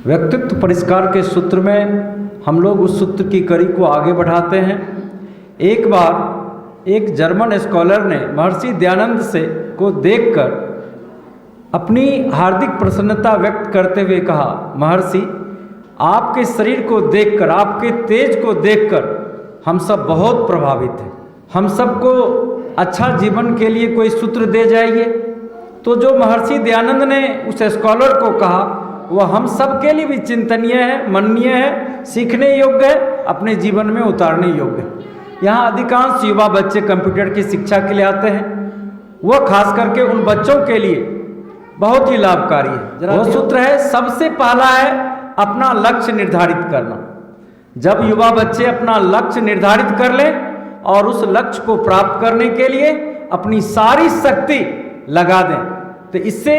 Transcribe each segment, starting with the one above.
व्यक्तित्व परिष्कार के सूत्र में हम लोग उस सूत्र की कड़ी को आगे बढ़ाते हैं। एक बार एक जर्मन स्कॉलर ने महर्षि दयानंद से को देखकर अपनी हार्दिक प्रसन्नता व्यक्त करते हुए कहा, महर्षि आपके शरीर को देखकर, आपके तेज को देखकर हम सब बहुत प्रभावित हैं। हम सबको अच्छा जीवन के लिए कोई सूत्र दे जाइए। तो जो महर्षि दयानंद ने उस स्कॉलर को कहा वह हम सब के लिए भी चिंतनीय है, मननीय है, सीखने योग्य है, अपने जीवन में उतारने योग्य है। यहाँ अधिकांश युवा बच्चे कंप्यूटर की शिक्षा के लिए आते हैं। वह खास करके उन बच्चों के लिए बहुत ही लाभकारी है। वह सूत्र है, सबसे पहला है अपना लक्ष्य निर्धारित करना। जब युवा बच्चे अपना लक्ष्य निर्धारित कर लें और उस लक्ष्य को प्राप्त करने के लिए अपनी सारी शक्ति लगा दें, तो इससे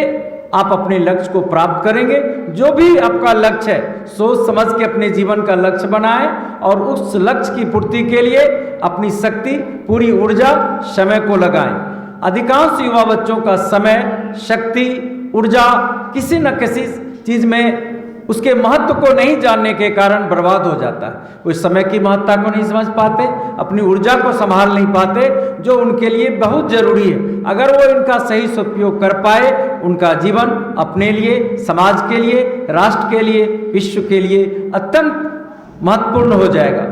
आप अपने लक्ष्य को प्राप्त करेंगे। जो भी आपका लक्ष्य है सोच समझ के अपने जीवन का लक्ष्य बनाएं और उस लक्ष्य की पूर्ति के लिए अपनी शक्ति, पूरी ऊर्जा, समय को लगाएं। अधिकांश युवा बच्चों का समय, शक्ति, ऊर्जा किसी न किसी चीज में उसके महत्व को नहीं जानने के कारण बर्बाद हो जाता है। वो समय की महत्ता को नहीं समझ पाते, अपनी ऊर्जा को संभाल नहीं पाते, जो उनके लिए बहुत जरूरी है। अगर वो इनका सही सदुपयोग कर पाए, उनका जीवन अपने लिए, समाज के लिए, राष्ट्र के लिए, विश्व के लिए अत्यंत महत्वपूर्ण हो जाएगा।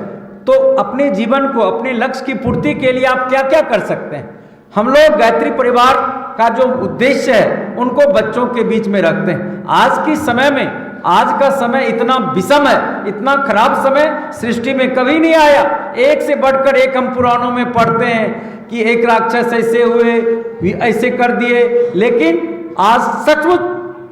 तो अपने जीवन को, अपने लक्ष्य की पूर्ति के लिए आप क्या क्या कर सकते हैं? हम लोग गायत्री परिवार का जो उद्देश्य है उनको बच्चों के बीच में रखते हैं। आज के समय में, आज का समय इतना विषम है, इतना खराब समय सृष्टि में कभी नहीं आया। एक से बढ़कर एक हम पुराणों में पढ़ते हैं कि एक राक्षस ऐसे हुए, ऐसे कर दिए, लेकिन आज सचमुच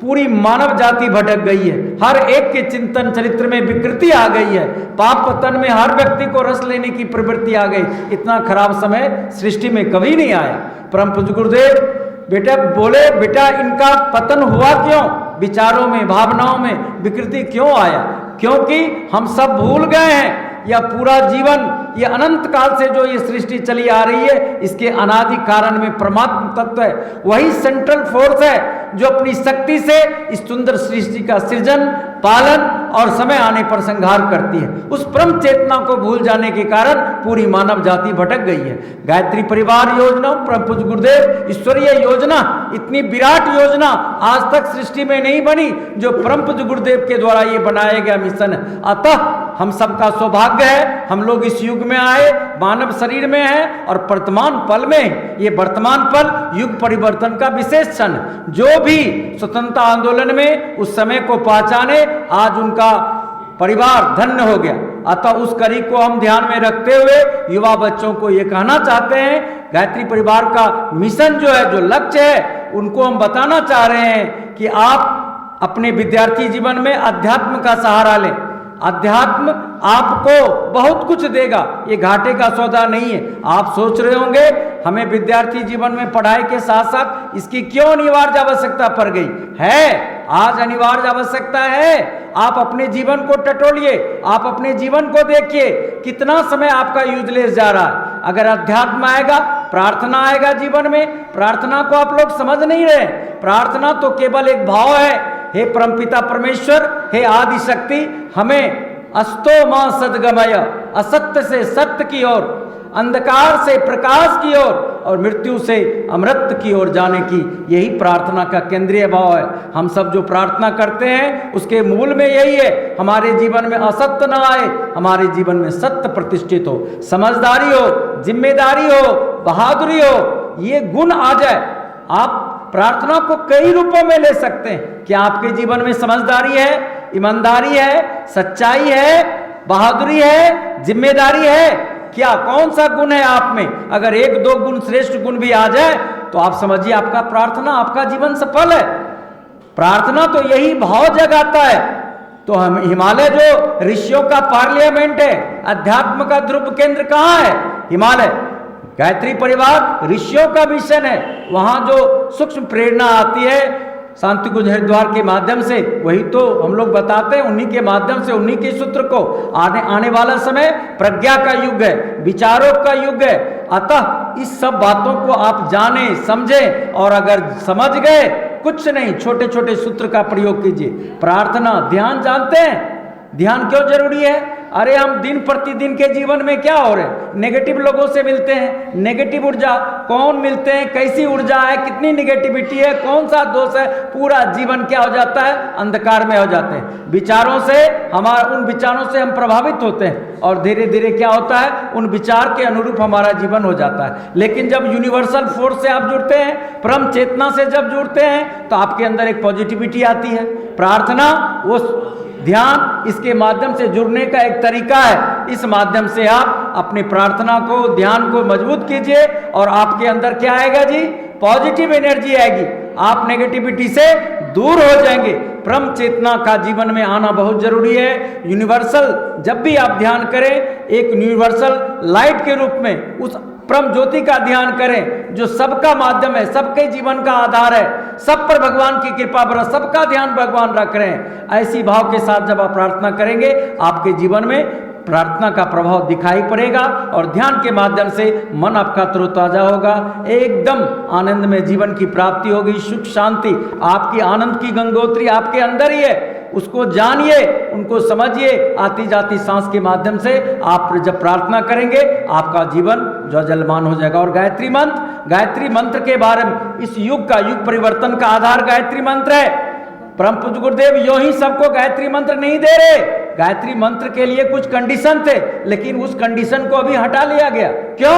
पूरी मानव जाति भटक गई है। हर एक के चिंतन चरित्र में विकृति आ गई है। पाप पतन में हर व्यक्ति को रस लेने की प्रवृत्ति आ गई। इतना खराब समय सृष्टि में कभी नहीं आया। परम पूज्य गुरुदेव बेटा बोले, बेटा इनका पतन हुआ क्यों? विचारों में, भावनाओं में विकृति क्यों आया? क्योंकि हम सब भूल गए हैं यह पूरा जीवन, ये अनंत काल से जो ये सृष्टि चली आ रही है, इसके अनादि कारण में परमात्मा तत्व है। वही सेंट्रल फोर्स है जो अपनी शक्ति से इस सुंदर सृष्टि का सृजन, पालन और समय आने पर संहार करती है। उस परम चेतना को भूल जाने के कारण पूरी मानव जाति भटक गई है। गायत्री परिवार योजना, परम पूज्य गुरुदेव ईश्वरीय योजना, इतनी विराट योजना आज तक सृष्टि में नहीं बनी जो परम पूज्य गुरुदेव के द्वारा ये बनाया गया मिशन है। अतः हम सबका सौभाग्य है, हम लोग इस युग में आए, मानव शरीर में है और वर्तमान पल में, ये वर्तमान पल युग परिवर्तन का विशेष क्षण। जो भी स्वतंत्रता आंदोलन में उस समय को पहचाने, आज उनका परिवार धन्य हो गया। अतः उस कड़ी को हम ध्यान में रखते हुए युवा बच्चों को ये कहना चाहते हैं, गायत्री परिवार का मिशन जो है, जो लक्ष्य है, उनको हम बताना चाह रहे हैं कि आप अपने विद्यार्थी जीवन में अध्यात्म का सहारा लें। अध्यात्म आपको बहुत कुछ देगा, ये घाटे का सौदा नहीं है। आप सोच रहे होंगे हमें विद्यार्थी जीवन में पढ़ाई के साथ साथ इसकी क्यों अनिवार्य आवश्यकता पड़ गई है? आज अनिवार्य आवश्यकता है। आप अपने जीवन को टटोलिए, आप अपने जीवन को देखिए, कितना समय आपका यूजलेस जा रहा है। अगर अध्यात्म आएगा, प्रार्थना आएगा जीवन में, प्रार्थना को आप लोग समझ नहीं रहे। प्रार्थना तो केवल एक भाव है, हे परमपिता परमेश्वर, हे आदि शक्ति, हमें अस्तो मां सद्गमय, असत्य से सत्य की ओर, अंधकार से प्रकाश की ओर और मृत्यु से अमृत की ओर जाने की, यही प्रार्थना का केंद्रीय भाव है। हम सब जो प्रार्थना करते हैं उसके मूल में यही है, हमारे जीवन में असत्य न आए, हमारे जीवन में सत्य प्रतिष्ठित हो, समझदारी हो, जिम्मेदारी हो, बहादुरी हो, ये गुण आ जाए। आप प्रार्थना को कई रूपों में ले सकते हैं। क्या आपके जीवन में समझदारी है, ईमानदारी है, सच्चाई है, बहादुरी है, जिम्मेदारी है? क्या कौन सा गुण है आप में? अगर एक दो गुण, श्रेष्ठ गुण भी आ जाए तो आप समझिए आपका प्रार्थना, आपका जीवन सफल है। प्रार्थना तो यही भाव जगाता है। तो हम हिमालय जो ऋषियों का पार्लियामेंट है, अध्यात्म का ध्रुव केंद्र कहाँ है? हिमालय। गायत्री परिवार ऋषियों का मिशन है। वहां जो सूक्ष्म प्रेरणा आती है शांति कुंज हरिद्वार के माध्यम से, वही तो हम लोग बताते हैं, उन्हीं के माध्यम से, उन्हीं के सूत्र को। आने वाला समय प्रज्ञा का युग है, विचारों का युग है। अतः इस सब बातों को आप जाने, समझें और अगर समझ गए कुछ नहीं, छोटे छोटे सूत्र का प्रयोग कीजिए। प्रार्थना, ध्यान जानते हैं ध्यान क्यों जरूरी है? अरे हम दिन प्रतिदिन के जीवन में क्या हो रहे हैं, नेगेटिव लोगों से मिलते हैं, नेगेटिव ऊर्जा कौन मिलते हैं, कैसी ऊर्जा है, कितनी नेगेटिविटी है, कौन सा दोष है, पूरा जीवन क्या हो जाता है, अंधकार में हो जाते हैं। विचारों से उन विचारों से हम प्रभावित होते हैं और धीरे धीरे क्या होता है, उन विचार के अनुरूप हमारा जीवन हो जाता है। लेकिन जब यूनिवर्सल फोर्स से आप जुड़ते हैं, परम चेतना से जब जुड़ते हैं, तो आपके अंदर एक पॉजिटिविटी आती है। प्रार्थना, वो ध्यान, इसके माध्यम से जुड़ने का एक तरीका है। इस माध्यम से आप अपनी प्रार्थना को, ध्यान को मजबूत कीजिए और आपके अंदर क्या आएगा जी, पॉजिटिव एनर्जी आएगी। आप नेगेटिविटी से दूर हो जाएंगे। परम चेतना का जीवन में आना बहुत जरूरी है। यूनिवर्सल, जब भी आप ध्यान करें, एक यूनिवर्सल लाइट के रूप में उस परम ज्योति का ध्यान करें जो सबका माध्यम है, सबके जीवन का आधार है, सब पर भगवान की कृपा बरस, सबका ध्यान भगवान रख रहे हैं। ऐसी भाव के साथ जब आप प्रार्थना करेंगे, आपके जीवन में प्रार्थना का प्रभाव दिखाई पड़ेगा और ध्यान के माध्यम से मन आपका तरोताजा होगा, एकदम आनंद में जीवन की प्राप्ति होगी, सुख शांति, आपकी आनंद की गंगोत्री आपके अंदर ही है। उसको जानिए, उनको समझिए। आती जाती सांस के माध्यम से आप जब प्रार्थना करेंगे, आपका जीवन ज्वलमान हो जाएगा। और गायत्री मंत्र के बारे में, इस युग का, युग परिवर्तन का आधार गायत्री मंत्र है। परम पूज्य गुरुदेव यूं ही सबको गायत्री मंत्र नहीं दे रहे। गायत्री मंत्र के लिए कुछ कंडीशन थे, लेकिन उस कंडीशन को अभी हटा लिया गया। क्यों?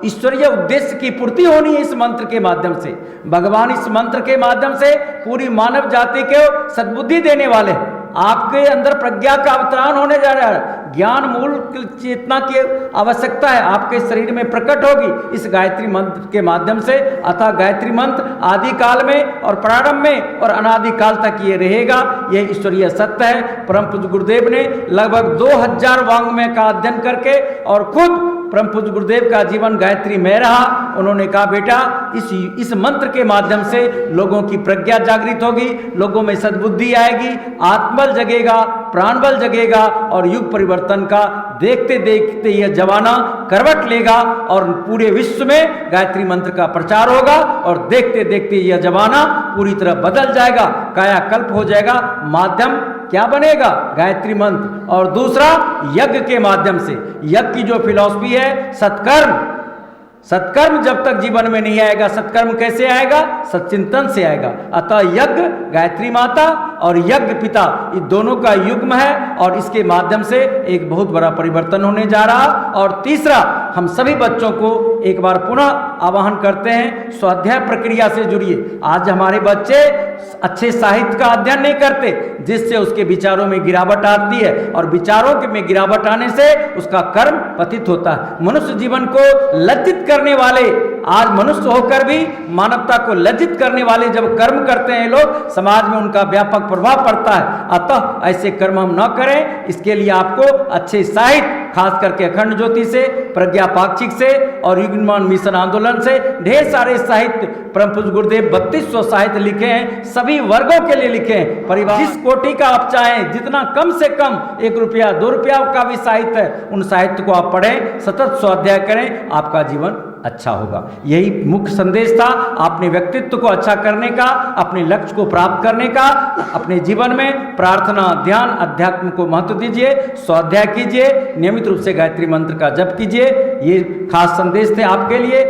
ईश्वरीय उद्देश्य की पूर्ति होनी है इस मंत्र के माध्यम से। भगवान इस मंत्र के माध्यम से पूरी मानव जाति को सद्बुद्धि देने वाले हैं। आपके अंदर प्रज्ञा का अवतरण होने जा रहा है। ज्ञान मूल चेतना की आवश्यकता है, आपके शरीर में प्रकट होगी इस गायत्री मंत्र के माध्यम से। अतः गायत्री मंत्र आदि काल में और प्रारंभ में और अनादि काल तक ये रहेगा। यह ईश्वरीय सत्य है। परम पूज्य गुरुदेव ने लगभग 2000 वाङ्मय का अध्ययन करके और खुद परम पूज्य गुरुदेव का जीवन गायत्री में रहा। उन्होंने कहा, बेटा इस मंत्र के माध्यम से लोगों की प्रज्ञा जागृत होगी, लोगों में सद्बुद्धि आएगी, आत्मबल जगेगा, प्राणबल जगेगा और युग परिवर्तन का देखते देखते यह जमाना करवट लेगा और पूरे विश्व में गायत्री मंत्र का प्रचार होगा और देखते देखते यह जमाना पूरी तरह बदल जाएगा, कायाकल्प हो जाएगा। माध्यम क्या बनेगा? गायत्री मंत्र। और दूसरा, यज्ञ के माध्यम से, यज्ञ की जो फिलॉसफी है, सत्कर्म जब तक जीवन में नहीं आएगा, सत्कर्म कैसे आएगा? सच्चिंतन से आएगा। अतः यज्ञ, गायत्री माता और यज्ञ पिता, ये दोनों का युग्म है और इसके माध्यम से एक बहुत बड़ा परिवर्तन होने जा रहा। और तीसरा, हम सभी बच्चों को एक बार पुनः आह्वान करते हैं, स्वाध्याय प्रक्रिया से जुड़िए। आज हमारे बच्चे अच्छे साहित्य का अध्ययन नहीं करते, जिससे उसके विचारों में गिरावट आती है और विचारों में गिरावट आने से उसका कर्म पतित होता है। मनुष्य जीवन को लज्जित करने वाले, आज मनुष्य होकर भी मानवता को लज्जित करने वाले जब कर्म करते हैं लोग, समाज में उनका व्यापक प्रभाव पड़ता है। अतः ऐसे कर्म हम न करें। इसके लिए आपको अच्छे साहित्य, खास करके अखंड ज्योति से, प्रज्ञा पाक्षिक से और युग्मन मिशन आंदोलन से ढेर सारे साहित्य परम पूज्य गुरुदेव 3200 साहित्य लिखे हैं, सभी वर्गों के लिए लिखे हैं। परिवार जिस कोटि का आप चाहें, जितना कम से कम 1 रुपया 2 रुपया का भी साहित्य है, उन साहित्य को आप पढ़ें, सतत स्वाध्याय करें, आपका जीवन अच्छा होगा। यही मुख्य संदेश था, अपने व्यक्तित्व को अच्छा करने का, अपने लक्ष्य को प्राप्त करने का। अपने जीवन में प्रार्थना, ध्यान, अध्यात्म को महत्व दीजिए, स्वाध्याय कीजिए, नियमित रूप से गायत्री मंत्र का जप कीजिए। ये खास संदेश थे आपके लिए।